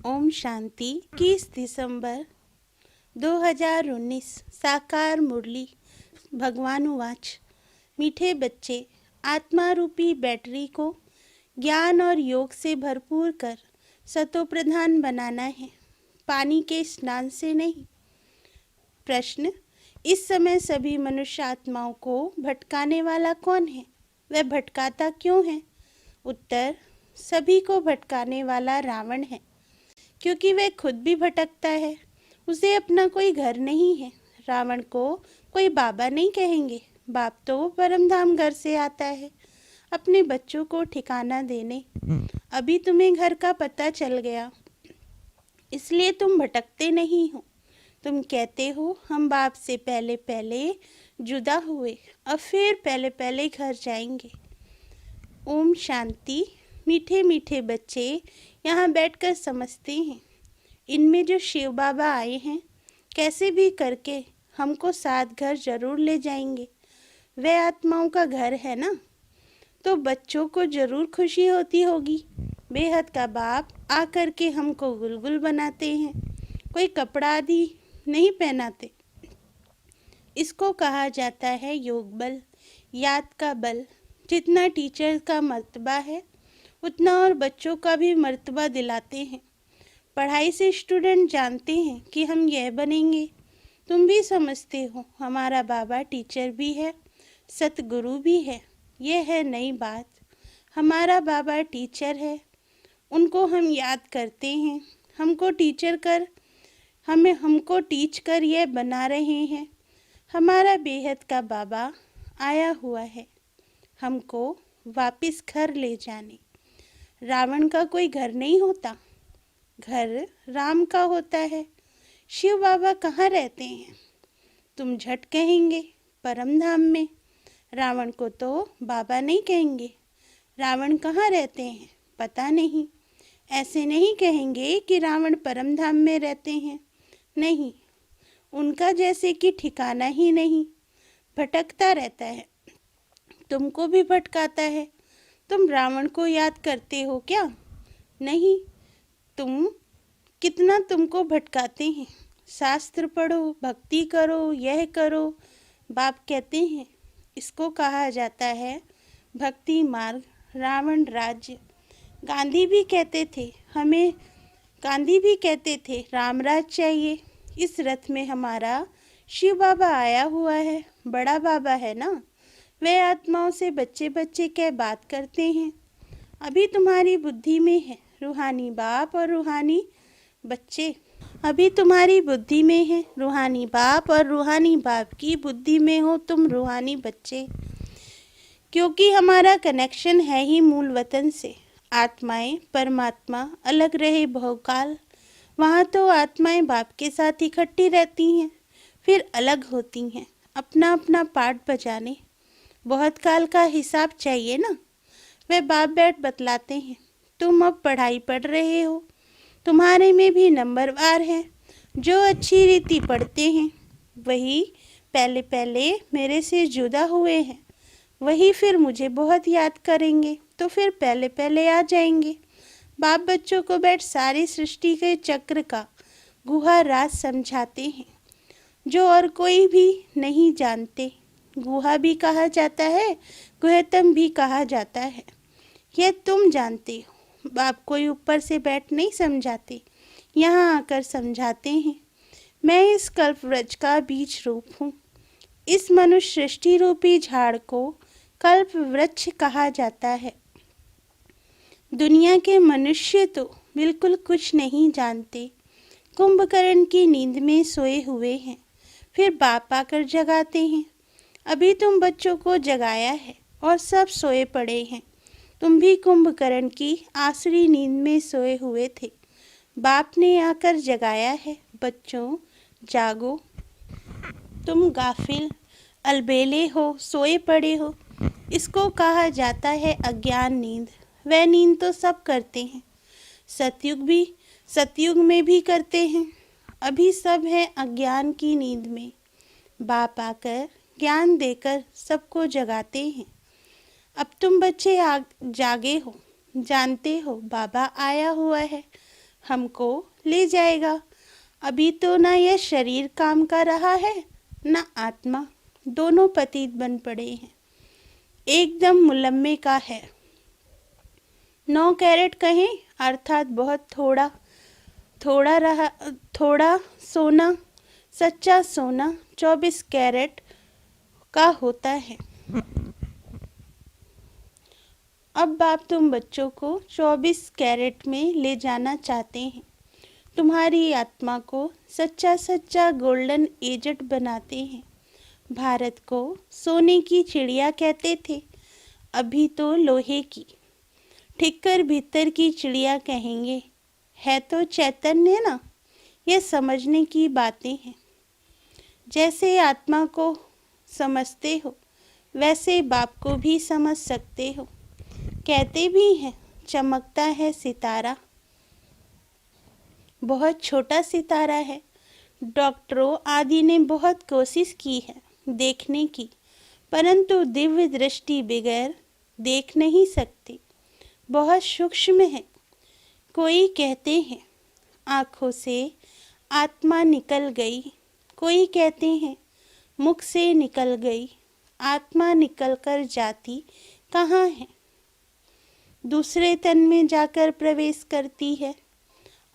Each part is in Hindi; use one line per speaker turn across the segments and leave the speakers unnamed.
ओम शांति। 21 दिसंबर 2019 साकार मुरली। भगवान उवाच। मीठे बच्चे, आत्मा रूपी बैटरी को ज्ञान और योग से भरपूर कर सतोप्रधान बनाना है, पानी के स्नान से नहीं। प्रश्न: इस समय सभी मनुष्य आत्माओं को भटकाने वाला कौन है? वह भटकाता क्यों है? उत्तर: सभी को भटकाने वाला रावण है, क्योंकि वह खुद भी भटकता है। उसे अपना कोई घर नहीं है। रावण को कोई बाबा नहीं कहेंगे। बाप तो परमधाम घर से आता है अपने बच्चों को ठिकाना देने। अभी तुम्हें घर का पता चल गया, इसलिए तुम भटकते नहीं हो। तुम कहते हो हम बाप से पहले पहले जुदा हुए, अब फिर पहले पहले घर जाएंगे। ओम शांति। मीठे मीठे बच्चे यहाँ बैठकर समझते हैं, इनमें जो शिव बाबा आए हैं कैसे भी करके हमको साथ घर जरूर ले जाएंगे। वह आत्माओं का घर है ना, तो बच्चों को जरूर खुशी होती होगी। बेहद का बाप आकर के हमको गुलगुल बनाते हैं, कोई कपड़ा आदि नहीं पहनाते। इसको कहा जाता है योग बल, याद का बल। जितना टीचर का मर्तबा है उतना और बच्चों का भी मर्तबा दिलाते हैं। पढ़ाई से स्टूडेंट जानते हैं कि हम यह बनेंगे। तुम भी समझते हो हमारा बाबा टीचर भी है, सतगुरु भी है। यह है नई बात। हमारा बाबा टीचर है, उनको हम याद करते हैं। हमको टीच कर यह बना रहे हैं। हमारा बेहद का बाबा आया हुआ है हमको वापस घर ले जाने। रावण का कोई घर नहीं होता, घर राम का होता है। शिव बाबा कहाँ रहते हैं? तुम झट कहेंगे परम धाम में। रावण को तो बाबा नहीं कहेंगे। रावण कहाँ रहते हैं? पता नहीं। ऐसे नहीं कहेंगे कि रावण परम धाम में रहते हैं। नहीं, उनका जैसे कि ठिकाना ही नहीं, भटकता रहता है। तुमको भी भटकाता है। तुम रावण को याद करते हो क्या? नहीं। तुमको भटकाते हैं। शास्त्र पढ़ो, भक्ति करो, यह करो। बाप कहते हैं इसको कहा जाता है भक्ति मार्ग, रावण राज्य। गांधी भी कहते थे राम राज चाहिए। इस रथ में हमारा शिव बाबा आया हुआ है, बड़ा बाबा है ना। वे आत्माओं से बच्चे बच्चे कह बात करते हैं। अभी तुम्हारी बुद्धि में है रूहानी बाप और रूहानी बच्चे। अभी तुम्हारी बुद्धि में है रूहानी बाप और रूहानी बाप की बुद्धि में हो तुम रूहानी बच्चे। क्योंकि हमारा कनेक्शन है ही मूल वतन से। आत्माएं परमात्मा अलग रहे बहुकाल, वहाँ तो आत्माएं बाप के साथ इकट्ठी रहती हैं, फिर अलग होती हैं अपना अपना पार्ट बजाने। बहुत काल का हिसाब चाहिए ना। वे बाप बैठ बतलाते हैं तुम अब पढ़ाई पढ़ रहे हो, तुम्हारे में भी नंबरवार हैं। जो अच्छी रीति पढ़ते हैं वही पहले पहले मेरे से जुदा हुए हैं, वही फिर मुझे बहुत याद करेंगे, तो फिर पहले पहले आ जाएंगे। बाप बच्चों को बैठ सारी सृष्टि के चक्र का गुहा राज समझाते हैं, जो और कोई भी नहीं जानते। गुहा भी कहा जाता है, गुहतम भी कहा जाता है। यह तुम जानते हो। बाप कोई ऊपर से बैठ नहीं समझाते, यहाँ आकर समझाते हैं। मैं इस कल्प वृक्ष का बीज रूप हूँ। इस मनुष्य सृष्टि रूपी झाड़ को कल्प वृक्ष कहा जाता है। दुनिया के मनुष्य तो बिल्कुल कुछ नहीं जानते, कुंभकर्ण की नींद में सोए हुए हैं, फिर बाप आकर जगाते हैं। अभी तुम बच्चों को जगाया है और सब सोए पड़े हैं। तुम भी कुंभकर्ण की आसुरी नींद में सोए हुए थे, बाप ने आकर जगाया है। बच्चों जागो, तुम गाफिल अलबेले हो, सोए पड़े हो। इसको कहा जाता है अज्ञान नींद। वह नींद तो सब करते हैं, सतयुग में भी करते हैं। अभी सब हैं अज्ञान की नींद में। बाप आकर ज्ञान देकर सबको जगाते हैं। अब तुम बच्चे जागे हो, जानते हो बाबा आया हुआ है, हमको ले जाएगा। अभी तो ना यह शरीर काम कर रहा है, ना आत्मा, दोनों पतित बन पड़े हैं, एकदम मुलम्मे का है। 9 कैरेट कहें अर्थात बहुत थोड़ा थोड़ा सोना, सच्चा सोना 24 कैरेट का होता है। अब बाप तुम बच्चों को 24 कैरेट में ले जाना चाहते हैं। तुम्हारी आत्मा को सच्चा सच्चा गोल्डन एजेंट बनाते हैं। भारत को सोने की चिड़िया कहते थे, अभी तो लोहे की, ठिक्कर भीतर की चिड़िया कहेंगे। है तो चैतन्य ना, ये समझने की बातें हैं। जैसे आत्मा को समझते हो वैसे बाप को भी समझ सकते हो। कहते भी हैं चमकता है सितारा, बहुत छोटा सितारा है। डॉक्टरों आदि ने बहुत कोशिश की है देखने की, परंतु दिव्य दृष्टि बगैर देख नहीं सकते, बहुत सूक्ष्म है। कोई कहते हैं आँखों से आत्मा निकल गई, कोई कहते हैं मुख से निकल गई। आत्मा निकल कर जाती कहाँ है? दूसरे तन में जाकर प्रवेश करती है।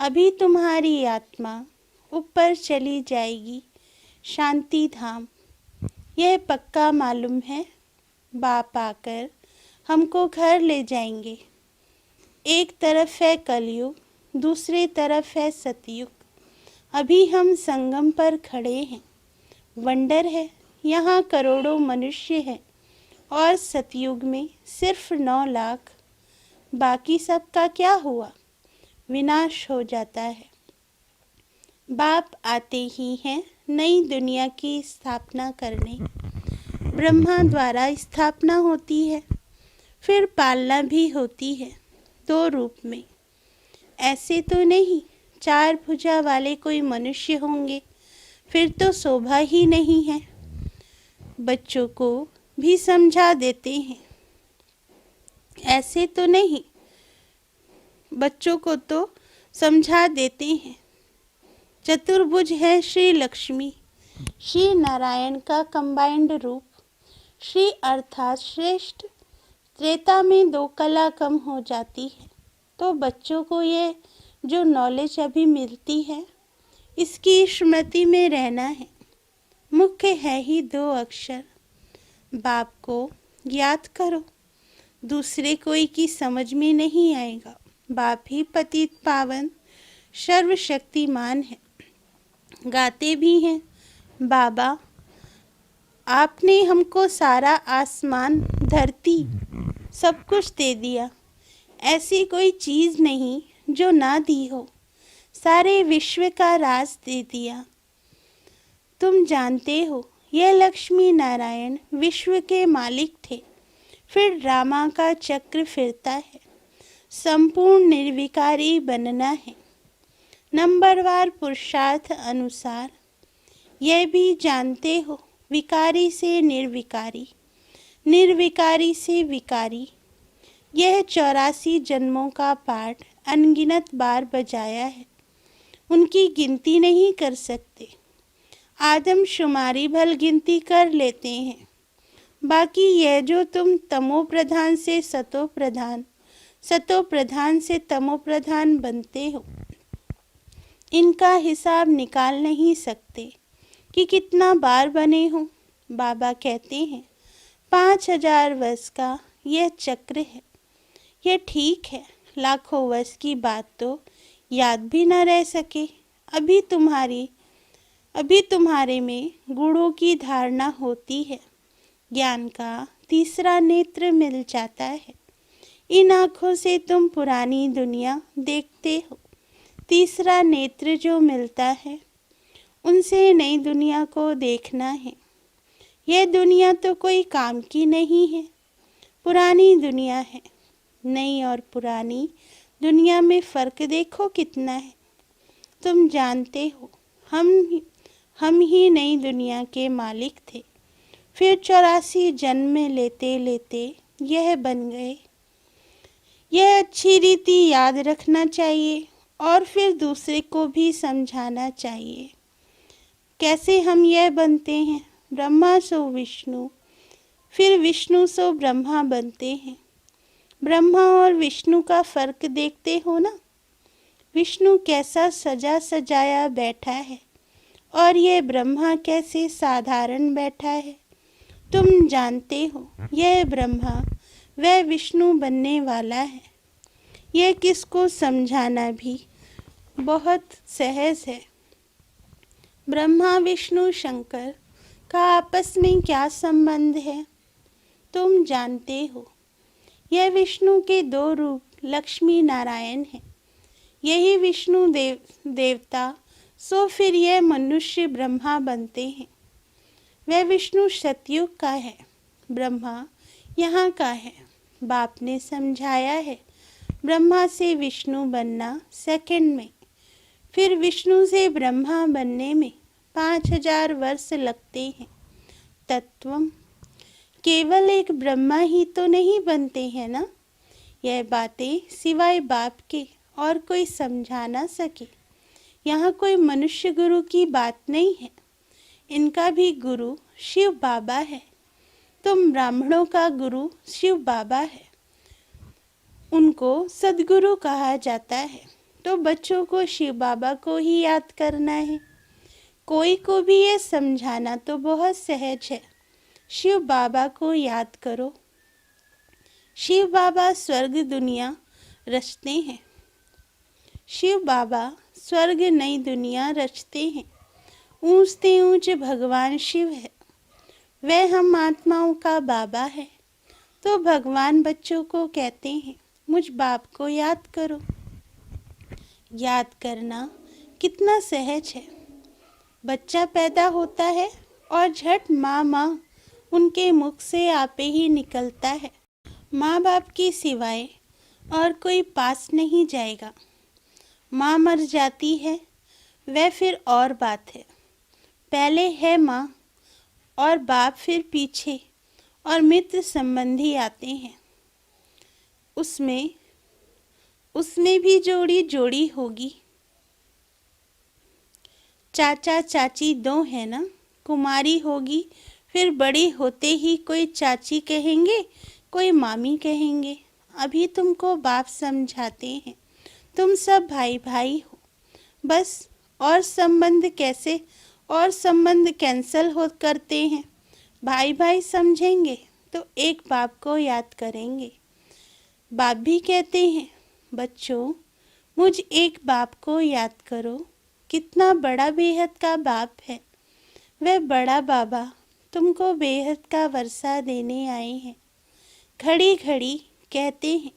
अभी तुम्हारी आत्मा ऊपर चली जाएगी शांति धाम, यह पक्का मालूम है। बाप आकर हमको घर ले जाएंगे। एक तरफ है कलयुग, दूसरी तरफ है सतयुग। अभी हम संगम पर खड़े हैं। वंडर है, यहाँ करोड़ों मनुष्य हैं और सतयुग में सिर्फ 9 लाख। बाकी सबका क्या हुआ? विनाश हो जाता है। बाप आते ही हैं नई दुनिया की स्थापना करने। ब्रह्मा द्वारा स्थापना होती है, फिर पालना भी होती है 2 रूप में। ऐसे तो नहीं 4 भुजा वाले कोई मनुष्य होंगे, फिर तो शोभा ही नहीं है। बच्चों को भी समझा देते हैं। ऐसे तो नहीं, बच्चों को तो समझा देते हैं। चतुर्भुज है श्री लक्ष्मी, श्री नारायण का कंबाइंड रूप। श्री अर्थात श्रेष्ठ। त्रेता में 2 कला कम हो जाती है, तो बच्चों को ये जो नॉलेज अभी मिलती है इसकी स्मृति में रहना है। मुख्य है ही 2 अक्षर। बाप को याद करो, दूसरे कोई की समझ में नहीं आएगा। बाप ही पतित पावन सर्वशक्तिमान है। गाते भी हैं बाबा आपने हमको सारा आसमान धरती सब कुछ दे दिया, ऐसी कोई चीज़ नहीं जो ना दी हो। सारे विश्व का राज दे दिया। तुम जानते हो ये लक्ष्मी नारायण विश्व के मालिक थे। फिर ड्रामा का चक्र फिरता है। संपूर्ण निर्विकारी बनना है, नंबरवार पुरुषार्थ अनुसार। यह भी जानते हो विकारी से निर्विकारी, निर्विकारी से विकारी। यह 84 जन्मों का पाठ अनगिनत बार बजाया है, उनकी गिनती नहीं कर सकते। आदमशुमारी भल गिनती कर लेते हैं। बाकी यह जो तुम तमो प्रधान से सतो प्रधान, सतो प्रधान से तमो प्रधान बनते हो, इनका हिसाब निकाल नहीं सकते कि कितना बार बने हो। बाबा कहते हैं 5000 वर्ष का यह चक्र है। यह ठीक है, लाखों वर्ष की बात तो याद भी न रह सके। अभी तुम्हारे में गुणों की धारणा होती है। ज्ञान का तीसरा नेत्र मिल जाता है। इन आँखों से तुम पुरानी दुनिया देखते हो। तीसरा नेत्र जो मिलता है उनसे नई दुनिया को देखना है। यह दुनिया तो कोई काम की नहीं है, पुरानी दुनिया है। नई और पुरानी दुनिया में फ़र्क देखो कितना है। तुम जानते हो हम ही नई दुनिया के मालिक थे, फिर 84 जन्म लेते लेते यह बन गए। यह अच्छी रीति याद रखना चाहिए और फिर दूसरे को भी समझाना चाहिए। कैसे हम यह बनते हैं, ब्रह्मा सो विष्णु, फिर विष्णु सो ब्रह्मा बनते हैं। ब्रह्मा और विष्णु का फर्क देखते हो ना। विष्णु कैसा सजा सजाया बैठा है और ये ब्रह्मा कैसे साधारण बैठा है। तुम जानते हो यह ब्रह्मा वह विष्णु बनने वाला है। यह किसको समझाना भी बहुत सहज है। ब्रह्मा विष्णु शंकर का आपस में क्या संबंध है, तुम जानते हो। यह विष्णु के दो रूप लक्ष्मी नारायण हैं। यही विष्णु देवता सो फिर यह मनुष्य ब्रह्मा बनते हैं। वह विष्णु सतयुग का है, ब्रह्मा यहाँ का है। बाप ने समझाया है ब्रह्मा से विष्णु बनना सेकंड में, फिर विष्णु से ब्रह्मा बनने में 5000 वर्ष लगते हैं। तत्वम केवल एक ब्रह्मा ही तो नहीं बनते हैं ना। यह बातें सिवाय बाप के और कोई समझा ना सके। यहाँ कोई मनुष्य गुरु की बात नहीं है। इनका भी गुरु शिव बाबा है। तुम ब्राह्मणों का गुरु शिव बाबा है। उनको सदगुरु कहा जाता है। तो बच्चों को शिव बाबा को ही याद करना है। कोई को भी ये समझाना तो बहुत सहज है। शिव बाबा को याद करो। शिव बाबा स्वर्ग दुनिया रचते हैं। शिव बाबा स्वर्ग नई दुनिया रचते हैं। ऊंचते ऊंच भगवान शिव है। वह हम आत्माओं का बाबा है। तो भगवान बच्चों को कहते हैं मुझ बाप को याद करो। याद करना कितना सहज है। बच्चा पैदा होता है और झट माँ माँ उनके मुख से आपे ही निकलता है। माँ बाप की सिवाय और कोई पास नहीं जाएगा। माँ मर जाती है वह फिर और बात है। पहले है माँ और बाप, फिर पीछे और मित्र संबंधी आते हैं। उसमें भी जोड़ी जोड़ी होगी। चाचा चाची दो है ना। कुमारी होगी, फिर बड़ी होते ही कोई चाची कहेंगे, कोई मामी कहेंगे। अभी तुमको बाप समझाते हैं तुम सब भाई भाई हो बस। और संबंध कैंसल हो करते हैं। भाई भाई समझेंगे तो एक बाप को याद करेंगे। बाप भी कहते हैं बच्चों मुझ एक बाप को याद करो। कितना बड़ा बेहद का बाप है। वह बड़ा बाबा तुमको बेहद का वर्षा देने आए हैं। घड़ी घड़ी कहते हैं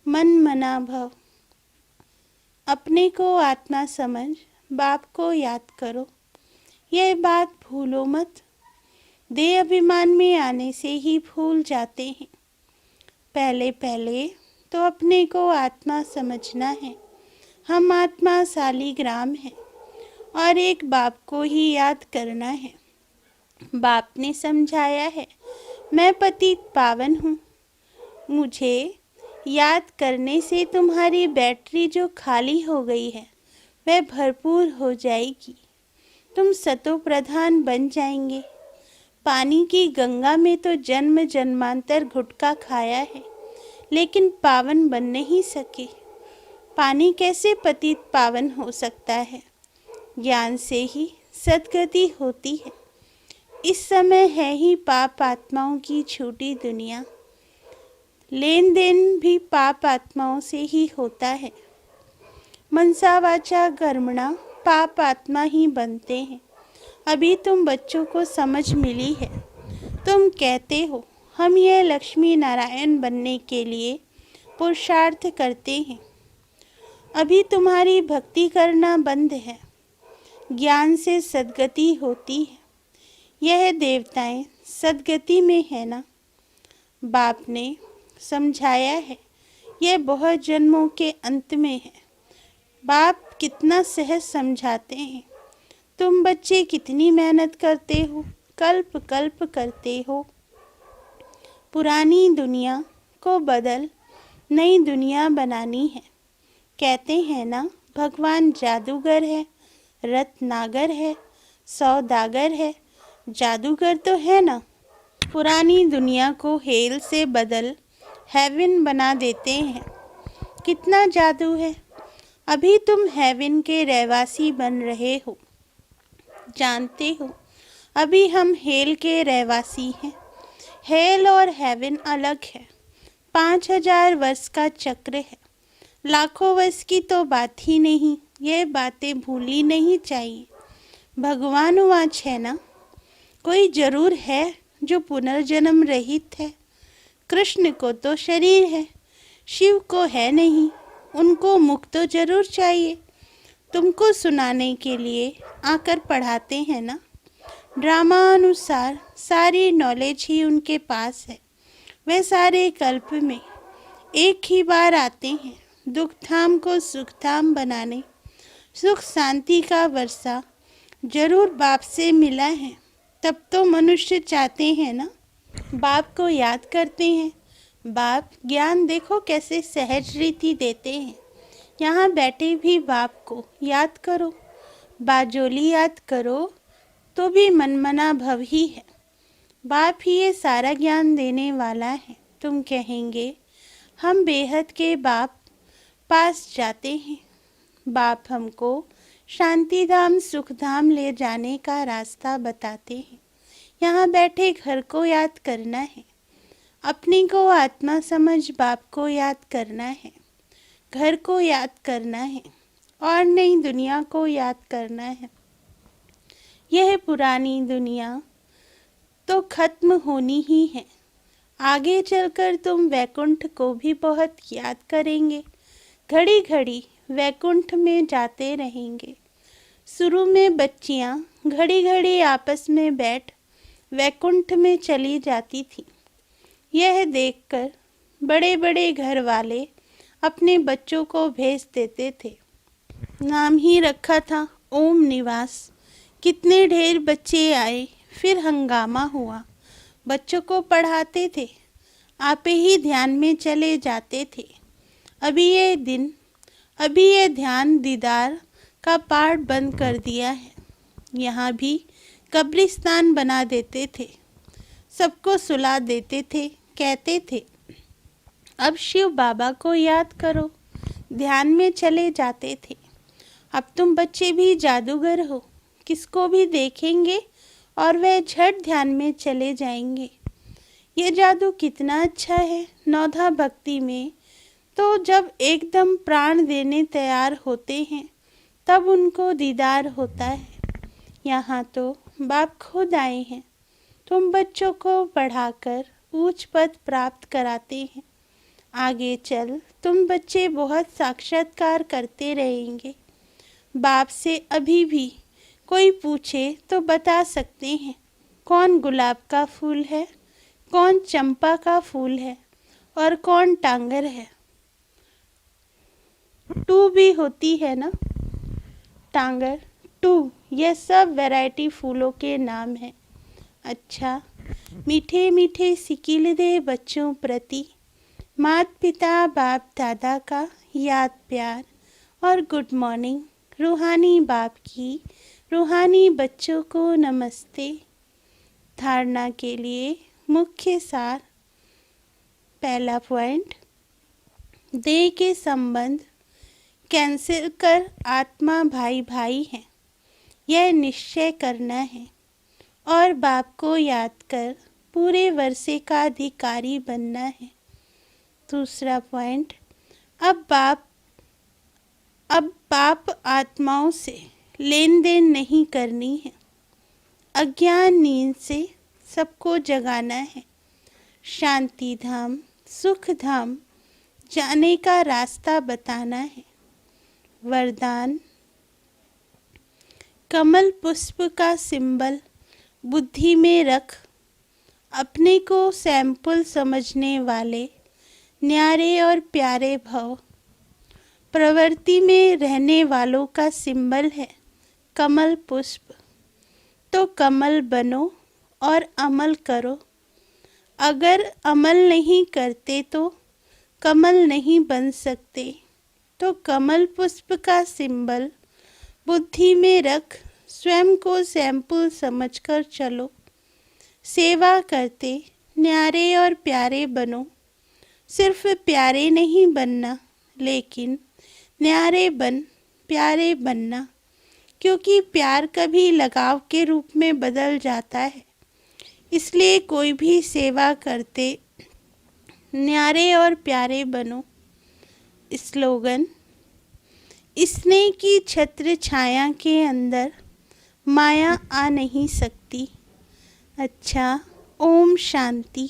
मन मना भव। अपने को आत्मा समझ बाप को याद करो। यह बात भूलो मत। देह अभिमान में आने से ही भूल जाते हैं। पहले पहले तो अपने को आत्मा समझना है। हम आत्मा शालिग्राम है और एक बाप को ही याद करना है। बाप ने समझाया है मैं पतित पावन हूँ। मुझे याद करने से तुम्हारी बैटरी जो खाली हो गई है वह भरपूर हो जाएगी। तुम सतो प्रधान बन जाएंगे। पानी की गंगा में तो जन्म जन्मांतर घुटका खाया है लेकिन पावन बन नहीं सके। पानी कैसे पतित पावन हो सकता है। ज्ञान से ही सद्गति होती है। इस समय है ही पाप आत्माओं की छोटी दुनिया। लेन देन भी पाप आत्माओं से ही होता है। मनसा वाचा कर्मणा पाप आत्मा ही बनते हैं। अभी तुम बच्चों को समझ मिली है। तुम कहते हो हम यह लक्ष्मी नारायण बनने के लिए पुरुषार्थ करते हैं। अभी तुम्हारी भक्ति करना बंद है। ज्ञान से सद्गति होती है। यह देवताएं सद्गति में है ना। बाप ने समझाया है यह बहुत जन्मों के अंत में है। बाप कितना सहज समझाते हैं। तुम बच्चे कितनी मेहनत करते हो, कल्प कल्प करते हो। पुरानी दुनिया को बदल नई दुनिया बनानी है। कहते हैं ना भगवान जादूगर है, रत्नागर है, सौदागर है। जादूगर तो है ना। पुरानी दुनिया को हेल से बदल हेवन बना देते हैं। कितना जादू है। अभी तुम हेवन के रहवासी बन रहे हो। जानते हो, अभी हम हेल के रहवासी हैं। हेल और हेवन अलग है। 5000 वर्ष का चक्र है। लाखों वर्ष की तो बात ही नहीं। ये बातें भूलनी नहीं चाहिए। भगवान वाच है ना। कोई जरूर है जो पुनर्जन्म रहित है। कृष्ण को तो शरीर है, शिव को है नहीं। उनको मुख तो जरूर चाहिए। तुमको सुनाने के लिए आकर पढ़ाते हैं ना। ड्रामा अनुसार सारी नॉलेज ही उनके पास है। वे सारे कल्प में एक ही बार आते हैं, दुख धाम को सुख धाम बनाने। सुख शांति का वर्षा जरूर बाप से मिला है। तब तो मनुष्य चाहते हैं ना, बाप को याद करते हैं। बाप ज्ञान देखो कैसे सहज रीति देते हैं। यहाँ बैठे भी बाप को याद करो। बाजोली याद करो तो भी मनमना भव ही है। बाप ही ये सारा ज्ञान देने वाला है। तुम कहेंगे हम बेहद के बाप पास जाते हैं। बाप हमको शांति धाम सुख धाम ले जाने का रास्ता बताते हैं। यहाँ बैठे घर को याद करना है। अपने को आत्मा समझ बाप को याद करना है। घर को याद करना है और नई दुनिया को याद करना है। यह पुरानी दुनिया तो खत्म होनी ही है। आगे चलकर तुम वैकुंठ को भी बहुत याद करेंगे। घड़ी घड़ी वैकुंठ में जाते रहेंगे। शुरू में बच्चियां घड़ी घड़ी आपस में बैठ वैकुंठ में चली जाती थी। यह देखकर बड़े बड़े घर वाले अपने बच्चों को भेज देते थे। नाम ही रखा था ओम निवास। कितने ढेर बच्चे आए, फिर हंगामा हुआ। बच्चों को पढ़ाते थे, आपे ही ध्यान में चले जाते थे। अभी ये ध्यान दीदार का पाठ बंद कर दिया है। यहाँ भी कब्रिस्तान बना देते थे। सबको सुला देते थे। कहते थे अब शिव बाबा को याद करो। ध्यान में चले जाते थे। अब तुम बच्चे भी जादूगर हो। किसको भी देखेंगे और वह झट ध्यान में चले जाएंगे। ये जादू कितना अच्छा है। नौधा भक्ति में तो जब एकदम प्राण देने तैयार होते हैं तब उनको दीदार होता है। यहाँ तो बाप खुद आए हैं। तुम बच्चों को पढ़ाकर ऊंच पद प्राप्त कराते हैं। आगे चल तुम बच्चे बहुत साक्षात्कार करते रहेंगे। बाप से अभी भी कोई पूछे तो बता सकते हैं कौन गुलाब का फूल है, कौन चंपा का फूल है और कौन टांगर है। टू भी होती है ना, टांगर, टू, ये सब वैरायटी फूलों के नाम हैं। अच्छा, मीठे मीठे सिकिल दे बच्चों प्रति माता पिता बाप दादा का याद प्यार और गुड मॉर्निंग। रूहानी बाप की रूहानी बच्चों को नमस्ते। धारणा के लिए मुख्य सार। पहला पॉइंट, देह के संबंध कैंसिल कर आत्मा भाई भाई है, यह निश्चय करना है और बाप को याद कर पूरे वर्षे का अधिकारी बनना है। दूसरा पॉइंट, अब बाप आत्माओं से लेन देन नहीं करनी है। अज्ञान नींद से सबको जगाना है। शांति धाम सुख धाम जाने का रास्ता बताना है। वरदान, कमल पुष्प का सिंबल बुद्धि में रख। अपने को सैंपल समझने वाले न्यारे और प्यारे भव। प्रवृत्ति में रहने वालों का सिंबल है कमल पुष्प। तो कमल बनो और अमल करो। अगर अमल नहीं करते तो कमल नहीं बन सकते। तो कमल पुष्प का सिंबल बुद्धि में रख स्वयं को सैंपल समझकर चलो। सेवा करते न्यारे और प्यारे बनो। सिर्फ प्यारे नहीं बनना, लेकिन न्यारे बन प्यारे बनना, क्योंकि प्यार कभी लगाव के रूप में बदल जाता है। इसलिए कोई भी सेवा करते न्यारे और प्यारे बनो। स्लोगन: स्नेह की छत्र छाया के अंदर माया आ नहीं सकती। अच्छा, ओम शांति।